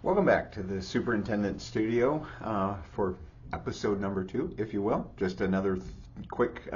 Welcome back to the Superintendent Studio for episode number 2, if you will. Just another quick,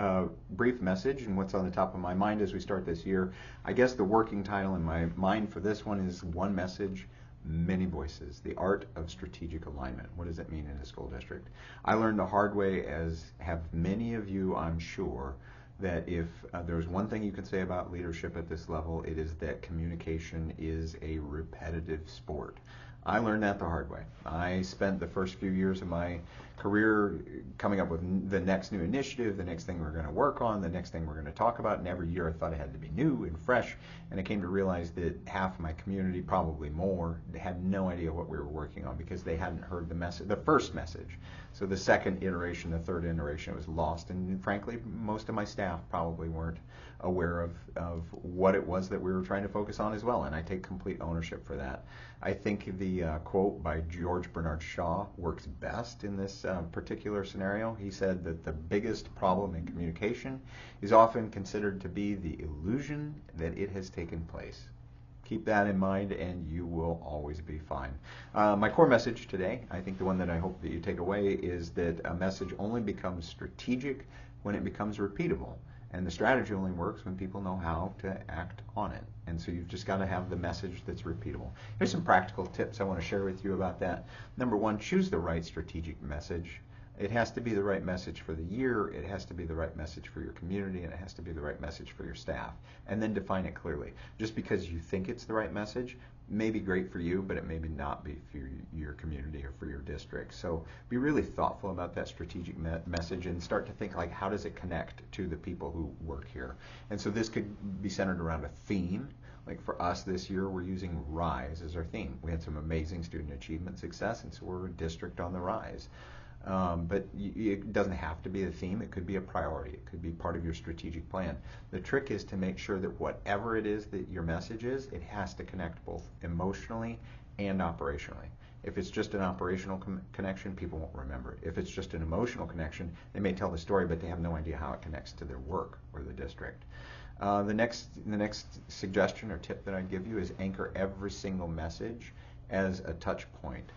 brief message and what's on the top of my mind as we start this year. I guess the working title in my mind for this one is One Message, Many Voices, the Art of Strategic Alignment. What does it mean in a school district? I learned the hard way, as have many of you, I'm sure, that if there's one thing you can say about leadership at this level, it is that communication is a repetitive sport. I learned that the hard way. I spent the first few years of my career coming up with the next new initiative, the next thing we're going to work on, the next thing we're going to talk about, and every year I thought it had to be new and fresh, and I came to realize that half my community, probably more, had no idea what we were working on because they hadn't heard the first message. So the second iteration, the third iteration was lost, and frankly, most of my staff probably weren't aware of what it was that we were trying to focus on as well, and I take complete ownership for that. I think the quote by George Bernard Shaw works best in this particular scenario. He said that the biggest problem in communication is often considered to be the illusion that it has taken place. Keep that in mind and you will always be fine. My core message today, I think the one that I hope that you take away, is that a message only becomes strategic when it becomes repeatable. And the strategy only works when people know how to act on it. And so you've just got to have the message that's repeatable. Here's some practical tips I want to share with you about that. Number one, choose the right strategic message. It has to be the right message for the year, it has to be the right message for your community, and it has to be the right message for your staff. And then define it clearly. Just because you think it's the right message may be great for you, but it may not be for your community or for your district. So be really thoughtful about that strategic message and start to think, like, how does it connect to the people who work here? And so this could be centered around a theme. Like for us this year, we're using RISE as our theme. We had some amazing student achievement success, and so we're a district on the rise. But it doesn't have to be a theme. It could be a priority. It could be part of your strategic plan. The trick is to make sure that whatever it is that your message is, it has to connect both emotionally and operationally. If it's just an operational connection, people won't remember it. If it's just an emotional connection, they may tell the story, but they have no idea how it connects to their work or the district. The next suggestion or tip that I'd give you is anchor every single message as a touch point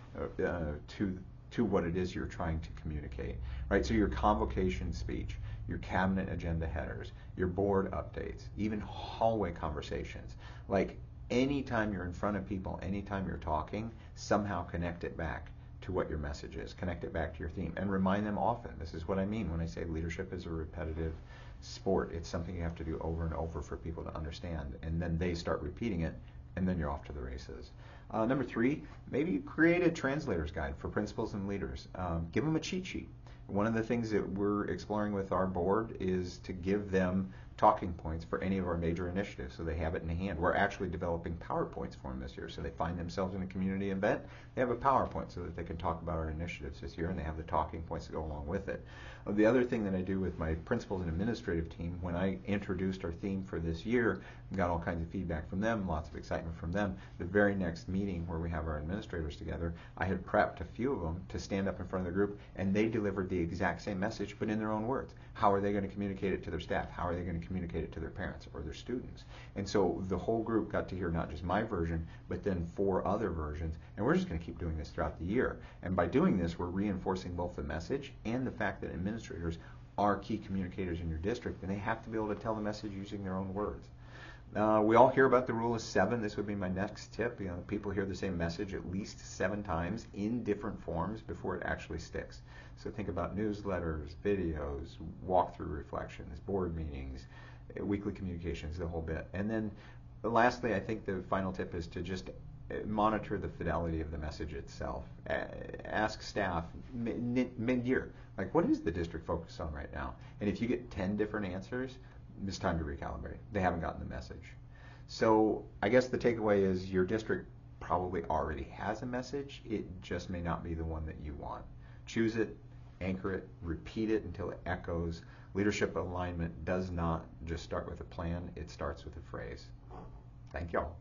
to what it is you're trying to communicate, right? So your convocation speech, your cabinet agenda headers, your board updates, even hallway conversations. Like anytime you're in front of people, anytime you're talking, somehow connect it back to what your message is. Connect it back to your theme and remind them often. This is what I mean when I say leadership is a repetitive sport. It's something you have to do over and over for people to understand, and then they start repeating it, and then you're off to the races. Number 3, maybe create a translator's guide for principals and leaders. Give them a cheat sheet. One of the things that we're exploring with our board is to give them talking points for any of our major initiatives so they have it in hand. We're actually developing PowerPoints for them this year, so they find themselves in a community event, they have a PowerPoint so that they can talk about our initiatives this year, and they have the talking points to go along with it. The other thing that I do with my principals and administrative team, when I introduced our theme for this year, got all kinds of feedback from them, lots of excitement from them. The very next meeting where we have our administrators together, I had prepped a few of them to stand up in front of the group, and they delivered the exact same message, but in their own words. How are they going to communicate it to their staff? How are they going to communicate it to their parents or their students? And so the whole group got to hear not just my version, but then 4 other versions, and we're just going to keep doing this throughout the year. And by doing this, we're reinforcing both the message and the fact that administrators are key communicators in your district, and they have to be able to tell the message using their own words. We all hear about the rule of 7. This would be my next tip. People hear the same message at least 7 times in different forms before it actually sticks. So think about newsletters, videos, walkthrough reflections, board meetings, weekly communications, the whole bit. And then lastly, I think the final tip is to just monitor the fidelity of the message itself. Ask staff mid-year, like, what is the district focused on right now? And if you get 10 different answers, it's time to recalibrate. They haven't gotten the message. So I guess the takeaway is your district probably already has a message. It just may not be the one that you want. Choose it, anchor it, repeat it until it echoes. Leadership alignment does not just start with a plan. It starts with a phrase. Thank y'all.